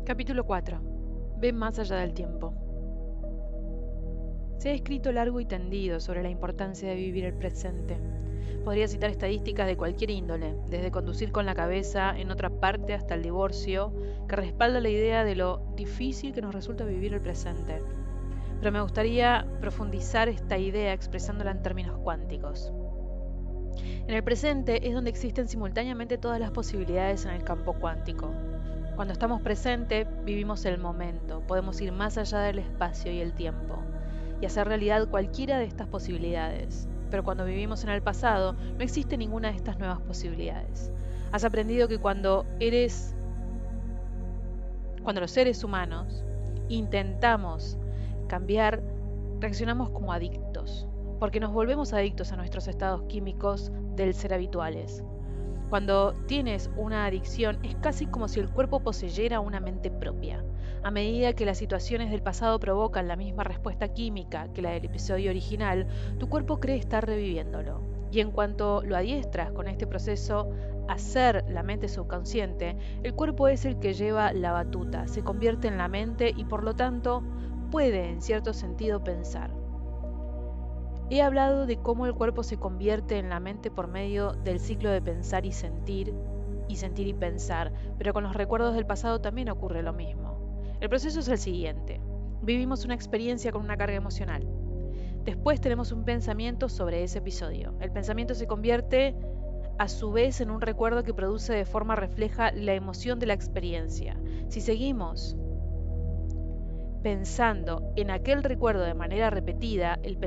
Capítulo 4. Ve más allá del tiempo. Se ha escrito largo y tendido sobre la importancia de vivir el presente. Podría citar estadísticas de cualquier índole, desde conducir con la cabeza en otra parte hasta el divorcio, que respalda la idea de lo difícil que nos resulta vivir el presente. Pero me gustaría profundizar esta idea expresándola en términos cuánticos. En el presente es donde existen simultáneamente todas las posibilidades en el campo cuántico. Cuando estamos presentes, vivimos el momento, podemos ir más allá del espacio y el tiempo, y hacer realidad cualquiera de estas posibilidades. Pero cuando vivimos en el pasado, no existe ninguna de estas nuevas posibilidades. Has aprendido que cuando los seres humanos intentamos cambiar, reaccionamos como adictos, porque nos volvemos adictos a nuestros estados químicos del ser habituales. Cuando tienes una adicción es casi como si el cuerpo poseyera una mente propia. A medida que las situaciones del pasado provocan la misma respuesta química que la del episodio original, tu cuerpo cree estar reviviéndolo. Y en cuanto lo adiestras con este proceso a ser la mente subconsciente, el cuerpo es el que lleva la batuta, se convierte en la mente y por lo tanto puede en cierto sentido pensar. He hablado de cómo el cuerpo se convierte en la mente por medio del ciclo de pensar y sentir y pensar, pero con los recuerdos del pasado también ocurre lo mismo. El proceso es el siguiente. Vivimos una experiencia con una carga emocional. Después tenemos un pensamiento sobre ese episodio. El pensamiento se convierte a su vez en un recuerdo que produce de forma refleja la emoción de la experiencia. Si seguimos pensando en aquel recuerdo de manera repetida, el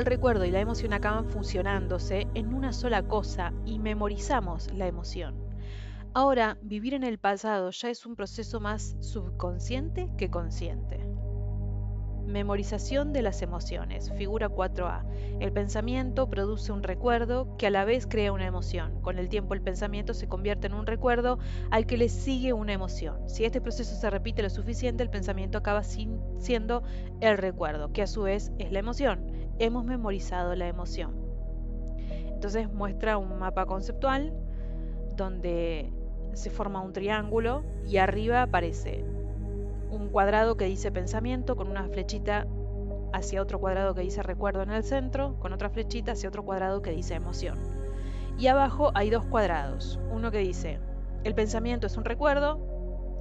recuerdo y la emoción acaban fusionándose en una sola cosa y memorizamos la emoción. Ahora, vivir en el pasado ya es un proceso más subconsciente que consciente. Memorización de las emociones, figura 4A. El pensamiento produce un recuerdo que a la vez crea una emoción. Con el tiempo el pensamiento se convierte en un recuerdo al que le sigue una emoción. Si este proceso se repite lo suficiente, el pensamiento acaba siendo el recuerdo, que a su vez es la emoción. Hemos memorizado la emoción. Entonces muestra un mapa conceptual donde se forma un triángulo y arriba aparece un cuadrado que dice pensamiento con una flechita hacia otro cuadrado que dice recuerdo en el centro, con otra flechita hacia otro cuadrado que dice emoción. Y abajo hay dos cuadrados, uno que dice el pensamiento es un recuerdo,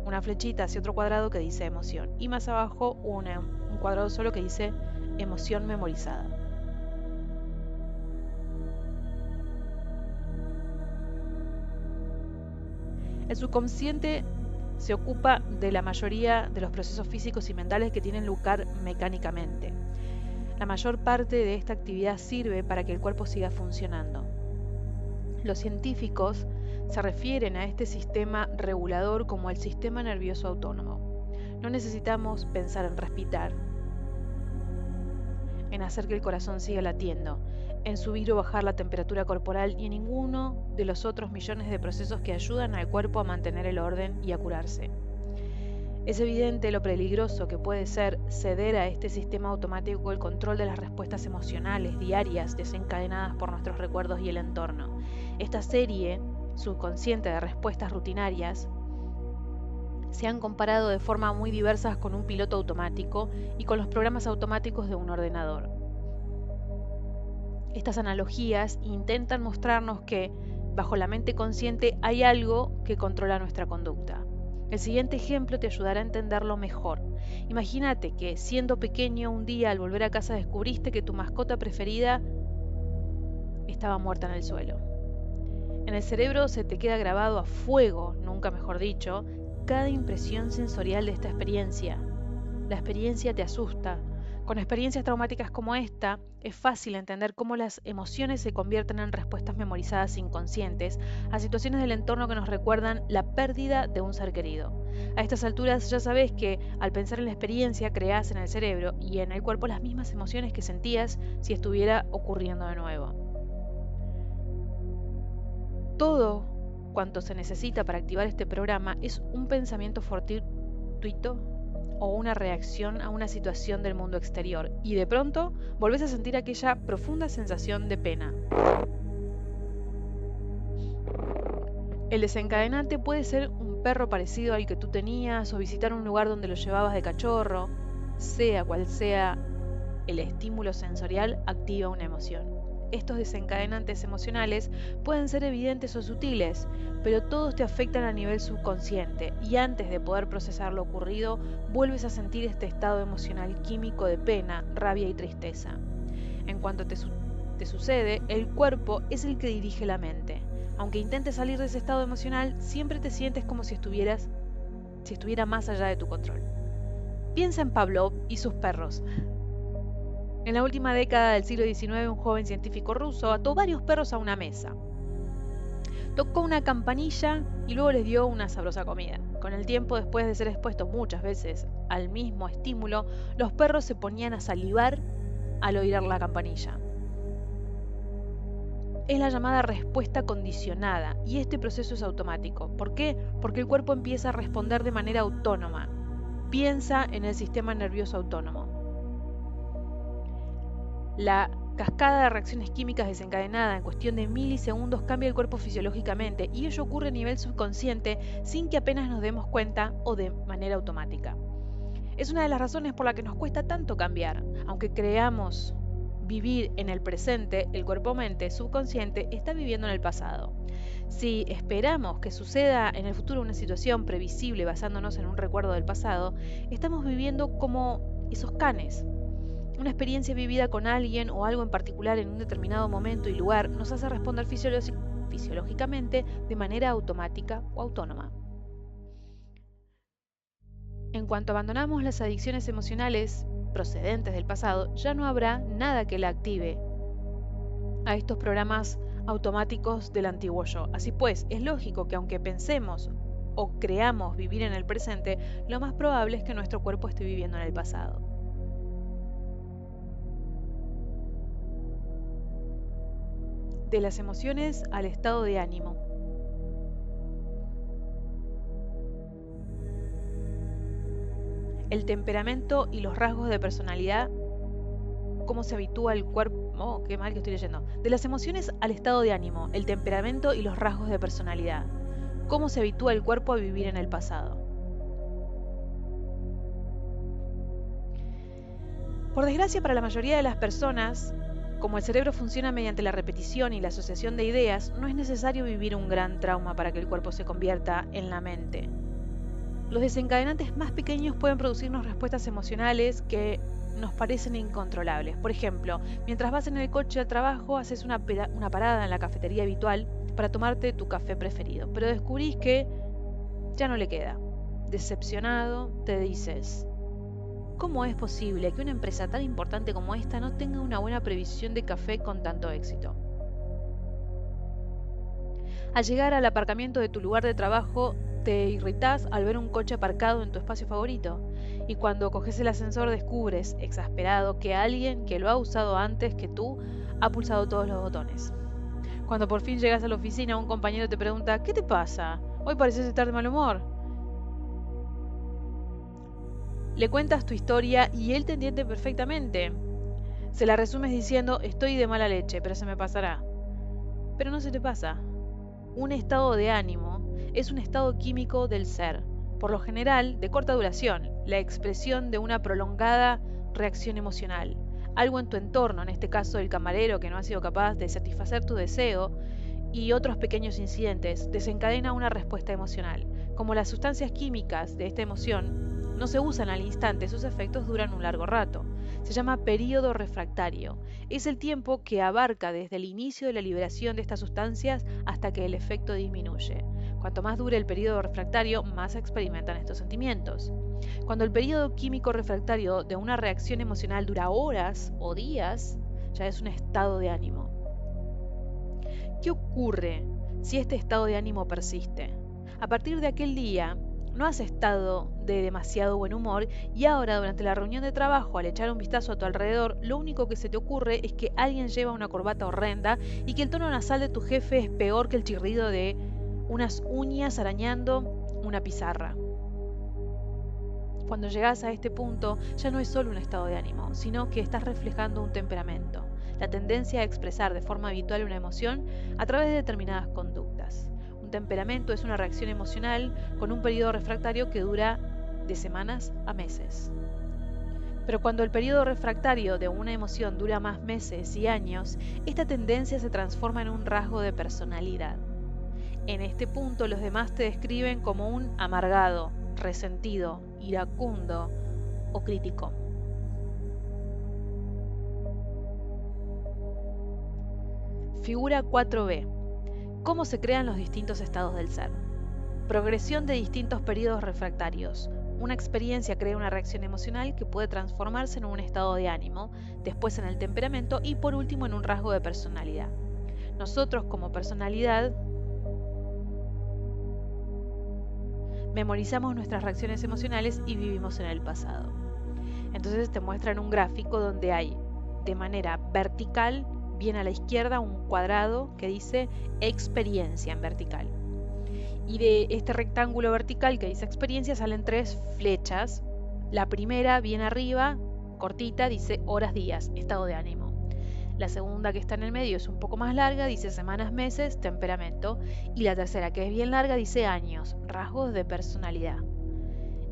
una flechita hacia otro cuadrado que dice emoción, y más abajo un cuadrado solo que dice emoción memorizada. El subconsciente se ocupa de la mayoría de los procesos físicos y mentales que tienen lugar mecánicamente. La mayor parte de esta actividad sirve para que el cuerpo siga funcionando. Los científicos se refieren a este sistema regulador como el sistema nervioso autónomo. No necesitamos pensar en respirar, en hacer que el corazón siga latiendo, en subir o bajar la temperatura corporal y en ninguno de los otros millones de procesos que ayudan al cuerpo a mantener el orden y a curarse. Es evidente lo peligroso que puede ser ceder a este sistema automático el control de las respuestas emocionales diarias desencadenadas por nuestros recuerdos y el entorno. Esta serie subconsciente de respuestas rutinarias se han comparado de forma muy diversas con un piloto automático y con los programas automáticos de un ordenador. Estas analogías intentan mostrarnos que, bajo la mente consciente, hay algo que controla nuestra conducta. El siguiente ejemplo te ayudará a entenderlo mejor. Imagínate que, siendo pequeño, un día al volver a casa descubriste que tu mascota preferida estaba muerta en el suelo. En el cerebro se te queda grabado a fuego, nunca mejor dicho, cada impresión sensorial de esta experiencia. La experiencia te asusta. Con experiencias traumáticas como esta, es fácil entender cómo las emociones se convierten en respuestas memorizadas inconscientes a situaciones del entorno que nos recuerdan la pérdida de un ser querido. A estas alturas ya sabes que al pensar en la experiencia creás en el cerebro y en el cuerpo las mismas emociones que sentías si estuviera ocurriendo de nuevo. Todo cuanto se necesita para activar este programa es un pensamiento fortuito o una reacción a una situación del mundo exterior, y de pronto volvés a sentir aquella profunda sensación de pena. El desencadenante puede ser un un perro parecido al que tú tenías o visitar un lugar donde lo llevabas de cachorro. Sea cual sea el estímulo sensorial, activa una emoción. Estos desencadenantes emocionales pueden ser evidentes o sutiles, pero todos te afectan a nivel subconsciente y antes de poder procesar lo ocurrido, vuelves a sentir este estado emocional químico de pena, rabia y tristeza. En cuanto te sucede, el cuerpo es el que dirige la mente. Aunque intentes salir de ese estado emocional, siempre te sientes como si estuviera más allá de tu control. Piensa en Pavlov y sus perros. En la última década del siglo XIX, un joven científico ruso ató varios perros a una mesa. Tocó una campanilla y luego les dio una sabrosa comida. Con el tiempo, después de ser expuestos muchas veces al mismo estímulo, los perros se ponían a salivar al oír la campanilla. Es la llamada respuesta condicionada y este proceso es automático. ¿Por qué? Porque el cuerpo empieza a responder de manera autónoma. Piensa en el sistema nervioso autónomo. La cascada de reacciones químicas desencadenada en cuestión de milisegundos cambia el cuerpo fisiológicamente y ello ocurre a nivel subconsciente sin que apenas nos demos cuenta o de manera automática. Es una de las razones por la que nos cuesta tanto cambiar. Aunque creamos vivir en el presente, el cuerpo-mente subconsciente está viviendo en el pasado. Si esperamos que suceda en el futuro una situación previsible basándonos en un recuerdo del pasado, estamos viviendo como esos canes. Una experiencia vivida con alguien o algo en particular en un determinado momento y lugar nos hace responder fisiológicamente de manera automática o autónoma. En cuanto abandonamos las adicciones emocionales procedentes del pasado, ya no habrá nada que la active a estos programas automáticos del antiguo yo. Así pues, es lógico que aunque pensemos o creamos vivir en el presente, lo más probable es que nuestro cuerpo esté viviendo en el pasado. De las emociones al estado de ánimo. El temperamento y los rasgos de personalidad, cómo se habitúa el cuerpo. Oh, qué mal que estoy leyendo. De las emociones al estado de ánimo, el temperamento y los rasgos de personalidad, cómo se habitúa el cuerpo a vivir en el pasado. Por desgracia para la mayoría de las personas, como el cerebro funciona mediante la repetición y la asociación de ideas, no es necesario vivir un gran trauma para que el cuerpo se convierta en la mente. Los desencadenantes más pequeños pueden producirnos respuestas emocionales que nos parecen incontrolables. Por ejemplo, mientras vas en el coche al trabajo, haces una parada en la cafetería habitual para tomarte tu café preferido, pero descubrís que ya no le queda. Decepcionado, te dices: ¿cómo es posible que una empresa tan importante como esta no tenga una buena previsión de café con tanto éxito? Al llegar al aparcamiento de tu lugar de trabajo, te irritás al ver un coche aparcado en tu espacio favorito. Y cuando coges el ascensor descubres, exasperado, que alguien que lo ha usado antes que tú ha pulsado todos los botones. Cuando por fin llegas a la oficina, un compañero te pregunta: ¿qué te pasa? Hoy pareces estar de mal humor. Le cuentas tu historia y él te entiende perfectamente. Se la resumes diciendo: estoy de mala leche, pero se me pasará. Pero no se te pasa. Un estado de ánimo es un estado químico del ser, por lo general de corta duración, la expresión de una prolongada reacción emocional. Algo en tu entorno, en este caso el camarero que no ha sido capaz de satisfacer tu deseo, y otros pequeños incidentes, desencadena una respuesta emocional. Como las sustancias químicas de esta emoción no se usan al instante, sus efectos duran un largo rato. Se llama período refractario. Es el tiempo que abarca desde el inicio de la liberación de estas sustancias hasta que el efecto disminuye. Cuanto más dure el período refractario, más se experimentan estos sentimientos. Cuando el período químico refractario de una reacción emocional dura horas o días, ya es un estado de ánimo. ¿Qué ocurre si este estado de ánimo persiste? A partir de aquel día, no has estado de demasiado buen humor y ahora durante la reunión de trabajo, al echar un vistazo a tu alrededor, lo único que se te ocurre es que alguien lleva una corbata horrenda y que el tono nasal de tu jefe es peor que el chirrido de unas uñas arañando una pizarra. Cuando llegas a este punto, ya no es solo un estado de ánimo, sino que estás reflejando un temperamento, la tendencia a expresar de forma habitual una emoción a través de determinadas conductas. Un Un temperamento es una reacción emocional con un periodo refractario que dura de semanas a meses. Pero cuando el periodo refractario de una emoción dura más meses y años, esta tendencia se transforma en un rasgo de personalidad. En este punto los demás te describen como un amargado, resentido, iracundo o crítico. Figura 4b. ¿Cómo se crean los distintos estados del ser? Progresión de distintos periodos refractarios. Una experiencia crea una reacción emocional que puede transformarse en un estado de ánimo, después en el temperamento y por último en un rasgo de personalidad. Nosotros como personalidad memorizamos nuestras reacciones emocionales y vivimos en el pasado. Entonces te muestran un gráfico donde hay de manera vertical, bien a la izquierda, un cuadrado que dice experiencia en vertical. Y de este rectángulo vertical que dice experiencia salen 3 flechas. La primera, bien arriba, cortita, dice horas, días, estado de ánimo. La segunda, que está en el medio, es un poco más larga, dice semanas, meses, temperamento. Y la tercera, que es bien larga, dice años, rasgos de personalidad.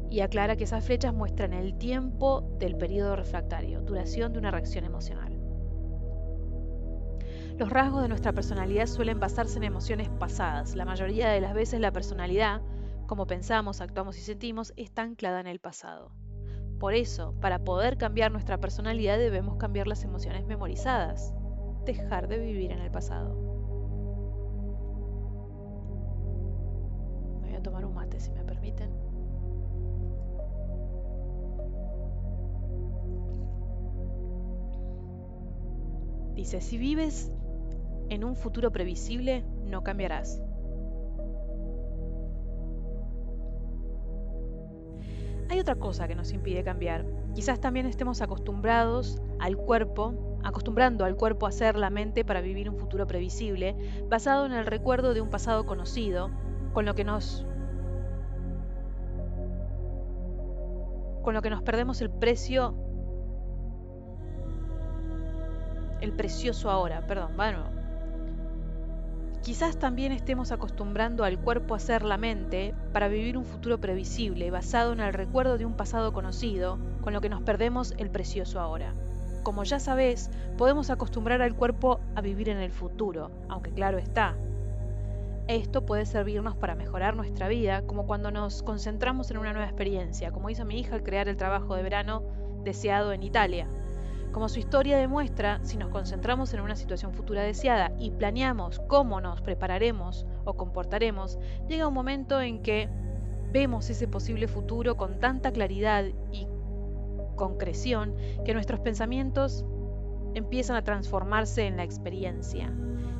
Y aclara que esas flechas muestran el tiempo del periodo refractario, duración de una reacción emocional. Los rasgos de nuestra personalidad suelen basarse en emociones pasadas. La mayoría de las veces la personalidad, como pensamos, actuamos y sentimos, está anclada en el pasado. Por eso, para poder cambiar nuestra personalidad debemos cambiar las emociones memorizadas. Dejar de vivir en el pasado. Me voy a tomar un mate si me permiten. Dice, si vives en un futuro previsible, no cambiarás. Hay otra cosa que nos impide cambiar. Quizás también estemos acostumbrando al cuerpo a ser la mente para vivir un futuro previsible, basado en el recuerdo de un pasado conocido, con lo que nos perdemos el precioso ahora. Quizás también estemos acostumbrando al cuerpo a ser la mente para vivir un futuro previsible, basado en el recuerdo de un pasado conocido, con lo que nos perdemos el precioso ahora. Como ya sabés, podemos acostumbrar al cuerpo a vivir en el futuro, aunque claro está. Esto puede servirnos para mejorar nuestra vida, como cuando nos concentramos en una nueva experiencia, como hizo mi hija al crear el trabajo de verano deseado en Italia. Como su historia demuestra, si nos concentramos en una situación futura deseada y planeamos cómo nos prepararemos o comportaremos, llega un momento en que vemos ese posible futuro con tanta claridad y concreción que nuestros pensamientos empiezan a transformarse en la experiencia.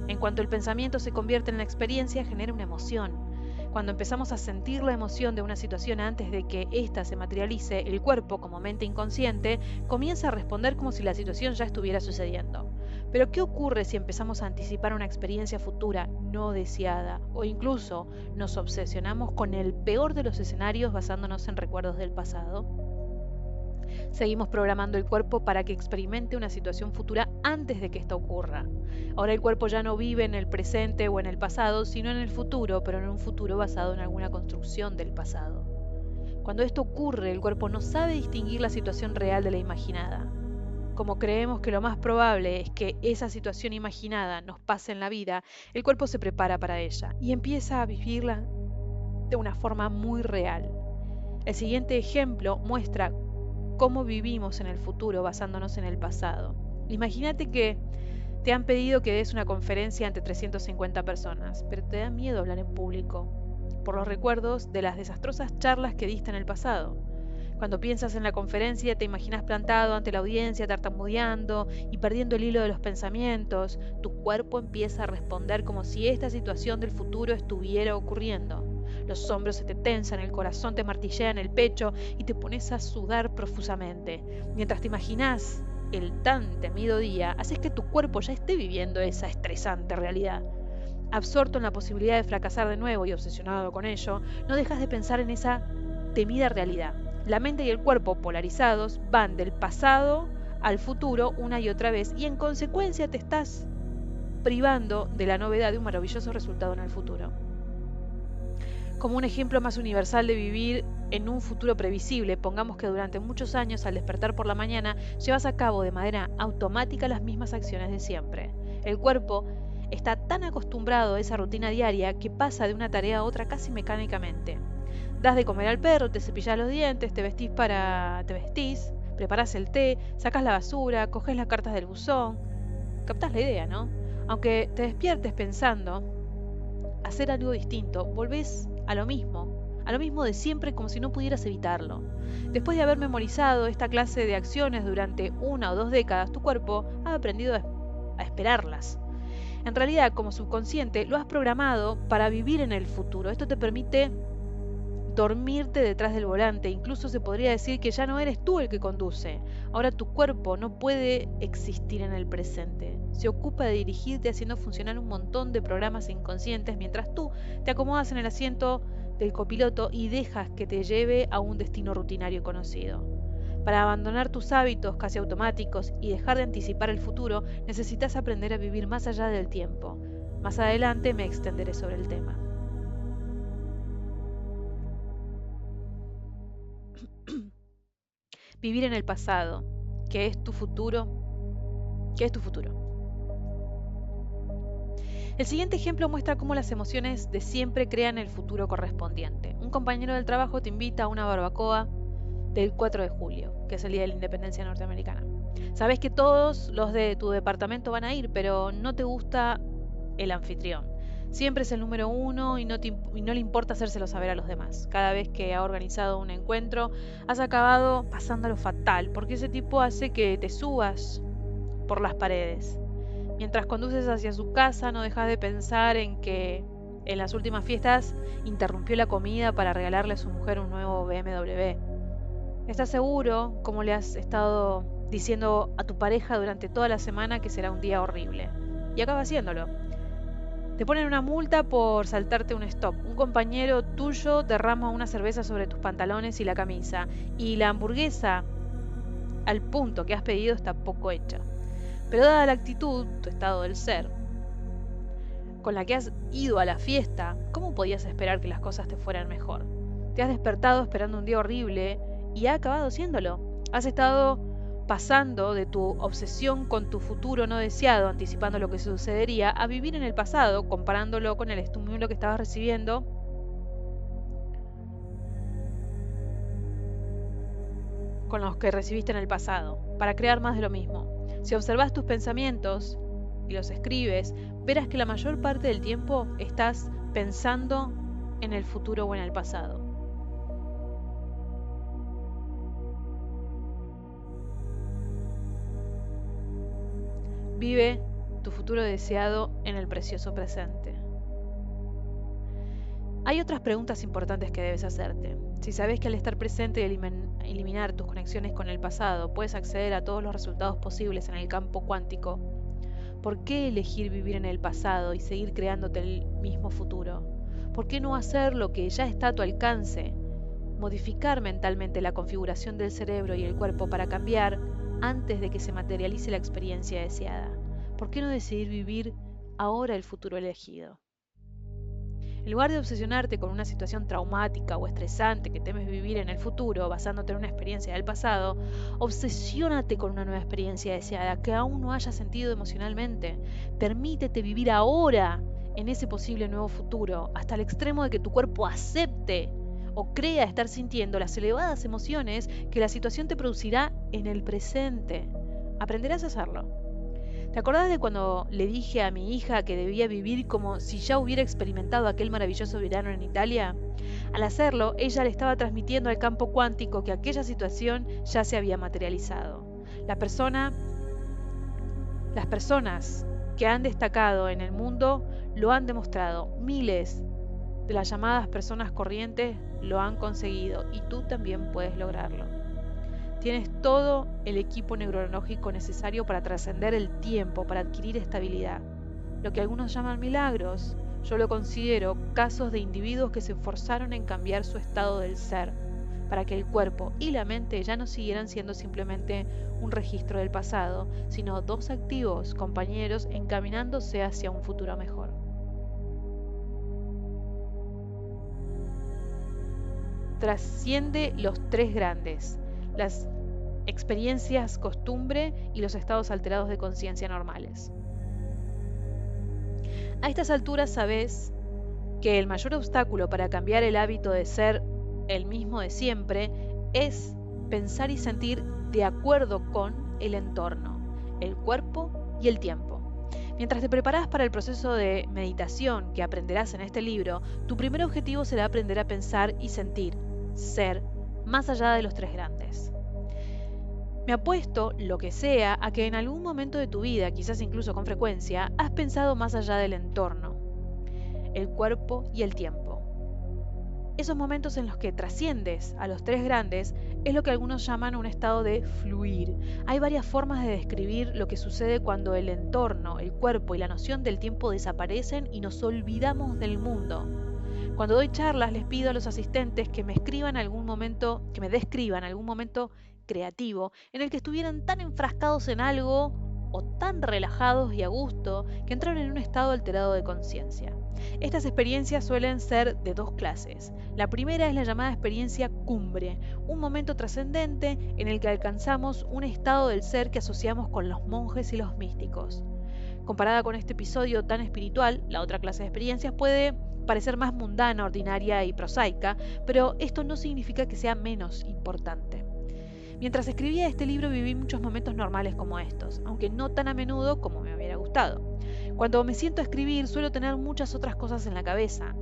En cuanto el pensamiento se convierte en la experiencia, genera una emoción. Cuando empezamos a sentir la emoción de una situación antes de que ésta se materialice, el cuerpo, como mente inconsciente, comienza a responder como si la situación ya estuviera sucediendo. Pero ¿qué ocurre si empezamos a anticipar una experiencia futura no deseada? O incluso nos obsesionamos con el peor de los escenarios basándonos en recuerdos del pasado. Seguimos programando el cuerpo para que experimente una situación futura antes de que esta ocurra. Ahora el cuerpo ya no vive en el presente o en el pasado, sino en el futuro, pero en un futuro basado en alguna construcción del pasado. Cuando esto ocurre, el cuerpo no sabe distinguir la situación real de la imaginada. Como creemos que lo más probable es que esa situación imaginada nos pase en la vida, el cuerpo se prepara para ella y empieza a vivirla de una forma muy real. El siguiente ejemplo muestra cómo vivimos en el futuro basándonos en el pasado. Imagínate que te han pedido que des una conferencia ante 350 personas, pero te da miedo hablar en público, por los recuerdos de las desastrosas charlas que diste en el pasado. Cuando piensas en la conferencia te imaginas plantado ante la audiencia, tartamudeando y perdiendo el hilo de los pensamientos. Tu cuerpo empieza a responder como si esta situación del futuro estuviera ocurriendo. Los hombros se te tensan, el corazón te martillea en el pecho y te pones a sudar profusamente. Mientras te imaginas el tan temido día, haces que tu cuerpo ya esté viviendo esa estresante realidad. Absorto en la posibilidad de fracasar de nuevo y obsesionado con ello, no dejas de pensar en esa temida realidad. La mente y el cuerpo, polarizados, van del pasado al futuro una y otra vez y en consecuencia te estás privando de la novedad de un maravilloso resultado en el futuro. Como un ejemplo más universal de vivir en un futuro previsible, pongamos que durante muchos años al despertar por la mañana llevas a cabo de manera automática las mismas acciones de siempre. El cuerpo está tan acostumbrado a esa rutina diaria que pasa de una tarea a otra casi mecánicamente. Das de comer al perro, te cepillas los dientes, te vestís, preparas el té, sacas la basura, coges las cartas del buzón. Captás la idea, ¿no? Aunque te despiertes pensando hacer algo distinto, volvés a lo mismo de siempre como si no pudieras evitarlo. Después de haber memorizado esta clase de acciones durante 1 o 2 décadas, tu cuerpo ha aprendido a esperarlas. En realidad, como subconsciente, lo has programado para vivir en el futuro. Esto te permite dormirte detrás del volante. Incluso se podría decir que ya no eres tú el que conduce. Ahora tu cuerpo no puede existir en el presente. Se ocupa de dirigirte haciendo funcionar un montón de programas inconscientes mientras tú te acomodas en el asiento del copiloto y dejas que te lleve a un destino rutinario conocido. Para abandonar tus hábitos casi automáticos y dejar de anticipar el futuro, necesitas aprender a vivir más allá del tiempo. Más adelante me extenderé sobre el tema. Vivir en el pasado, que es tu futuro, que es tu futuro. El siguiente ejemplo muestra cómo las emociones de siempre crean el futuro correspondiente. Un compañero del trabajo te invita a una barbacoa del 4 de julio, que es el Día de la Independencia Norteamericana. Sabes que todos los de tu departamento van a ir, pero no te gusta el anfitrión. Siempre es el número uno y no le importa hacérselo saber a los demás. Cada vez que ha organizado un encuentro, has acabado pasándolo fatal, porque ese tipo hace que te subas por las paredes. Mientras conduces hacia su casa, no dejas de pensar en que en las últimas fiestas interrumpió la comida para regalarle a su mujer un nuevo BMW. ¿Estás seguro, como le has estado diciendo a tu pareja durante toda la semana, que será un día horrible? Y acaba haciéndolo. Te ponen una multa por saltarte un stop. Un compañero tuyo derrama una cerveza sobre tus pantalones y la camisa. Y la hamburguesa al punto que has pedido está poco hecha. Pero dada la actitud, tu estado del ser, con la que has ido a la fiesta, ¿cómo podías esperar que las cosas te fueran mejor? Te has despertado esperando un día horrible y ha acabado siéndolo. Has estado pasando de tu obsesión con tu futuro no deseado, anticipando lo que sucedería, a vivir en el pasado, comparándolo con el estímulo que estabas recibiendo con los que recibiste en el pasado, para crear más de lo mismo. Si observas tus pensamientos y los escribes, verás que la mayor parte del tiempo estás pensando en el futuro o en el pasado. Vive tu futuro deseado en el precioso presente. Hay otras preguntas importantes que debes hacerte. Si sabes que al estar presente y eliminar tus conexiones con el pasado, puedes acceder a todos los resultados posibles en el campo cuántico, ¿por qué elegir vivir en el pasado y seguir creándote el mismo futuro? ¿Por qué no hacer lo que ya está a tu alcance? Modificar mentalmente la configuración del cerebro y el cuerpo para cambiar antes de que se materialice la experiencia deseada. ¿Por qué no decidir vivir ahora el futuro elegido? En lugar de obsesionarte con una situación traumática o estresante que temes vivir en el futuro basándote en una experiencia del pasado, obsesiónate con una nueva experiencia deseada que aún no hayas sentido emocionalmente. Permítete vivir ahora en ese posible nuevo futuro, hasta el extremo de que tu cuerpo acepte o crea estar sintiendo las elevadas emociones que la situación te producirá en el presente. Aprenderás a hacerlo. ¿Te acordás de cuando le dije a mi hija que debía vivir como si ya hubiera experimentado aquel maravilloso verano en Italia? Al hacerlo, ella le estaba transmitiendo al campo cuántico que aquella situación ya se había materializado. Las personas que han destacado en el mundo lo han demostrado. Miles de las llamadas personas corrientes lo han conseguido y tú también puedes lograrlo. Tienes todo el equipo neurológico necesario para trascender el tiempo, para adquirir estabilidad. Lo que algunos llaman milagros, yo lo considero casos de individuos que se esforzaron en cambiar su estado del ser, para que el cuerpo y la mente ya no siguieran siendo simplemente un registro del pasado, sino dos activos compañeros encaminándose hacia un futuro mejor. trasciende los tres grandes, las experiencias costumbre y los estados alterados de conciencia normales. A estas alturas sabes que el mayor obstáculo para cambiar el hábito de ser el mismo de siempre es pensar y sentir de acuerdo con el entorno, el cuerpo y el tiempo. Mientras te preparas para el proceso de meditación que aprenderás en este libro, tu primer objetivo será aprender a pensar y sentir, ser, más allá de los tres grandes. Me apuesto, lo que sea, a que en algún momento de tu vida, quizás incluso con frecuencia, has pensado más allá del entorno, el cuerpo y el tiempo. Esos momentos en los que trasciendes a los tres grandes es lo que algunos llaman un estado de fluir. Hay varias formas de describir lo que sucede cuando el entorno, el cuerpo y la noción del tiempo desaparecen y nos olvidamos del mundo. Cuando doy charlas les pido a los asistentes que me describan algún momento creativo en el que estuvieran tan enfrascados en algo o tan relajados y a gusto que entraron en un estado alterado de conciencia. Estas experiencias suelen ser de dos clases. La primera es la llamada experiencia cumbre, un momento trascendente en el que alcanzamos un estado del ser que asociamos con los monjes y los místicos. Comparada con este episodio tan espiritual, la otra clase de experiencias puede parecer más mundana, ordinaria y prosaica, pero esto no significa que sea menos importante. Mientras escribía este libro viví muchos momentos normales como estos, aunque no tan a menudo como me hubiera gustado. Cuando me siento a escribir suelo tener muchas otras cosas en la cabeza.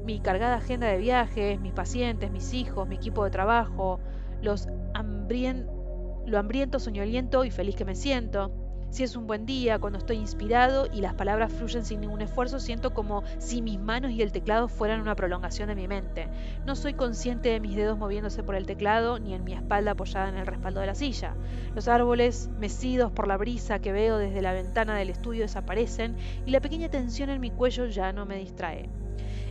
Mi cargada agenda de viajes, mis pacientes, mis hijos, mi equipo de trabajo, lo hambriento, soñoliento y feliz que me siento. Si es un buen día, cuando estoy inspirado y las palabras fluyen sin ningún esfuerzo, siento como si mis manos y el teclado fueran una prolongación de mi mente. No soy consciente de mis dedos moviéndose por el teclado ni en mi espalda apoyada en el respaldo de la silla. Los árboles, mecidos por la brisa que veo desde la ventana del estudio, desaparecen y la pequeña tensión en mi cuello ya no me distrae.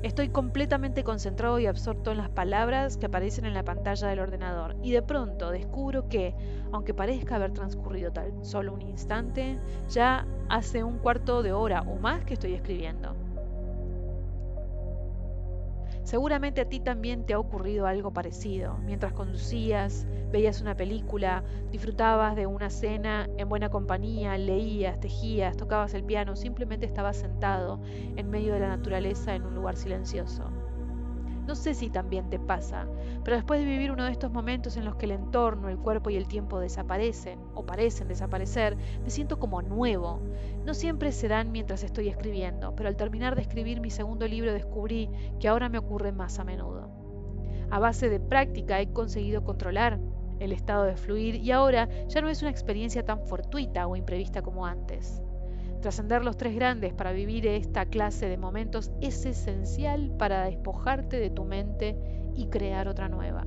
Estoy completamente concentrado y absorto en las palabras que aparecen en la pantalla del ordenador y de pronto descubro que, aunque parezca haber transcurrido tan solo un instante, ya hace un cuarto de hora o más que estoy escribiendo. Seguramente a ti también te ha ocurrido algo parecido. Mientras conducías, veías una película, disfrutabas de una cena en buena compañía, leías, tejías, tocabas el piano, simplemente estabas sentado en medio de la naturaleza en un lugar silencioso. No sé si también te pasa, pero después de vivir uno de estos momentos en los que el entorno, el cuerpo y el tiempo desaparecen o parecen desaparecer, me siento como nuevo. No siempre se dan mientras estoy escribiendo, pero al terminar de escribir mi segundo libro descubrí que ahora me ocurre más a menudo. A base de práctica he conseguido controlar el estado de fluir y ahora ya no es una experiencia tan fortuita o imprevista como antes. Trascender los tres grandes para vivir esta clase de momentos es esencial para despojarte de tu mente y crear otra nueva.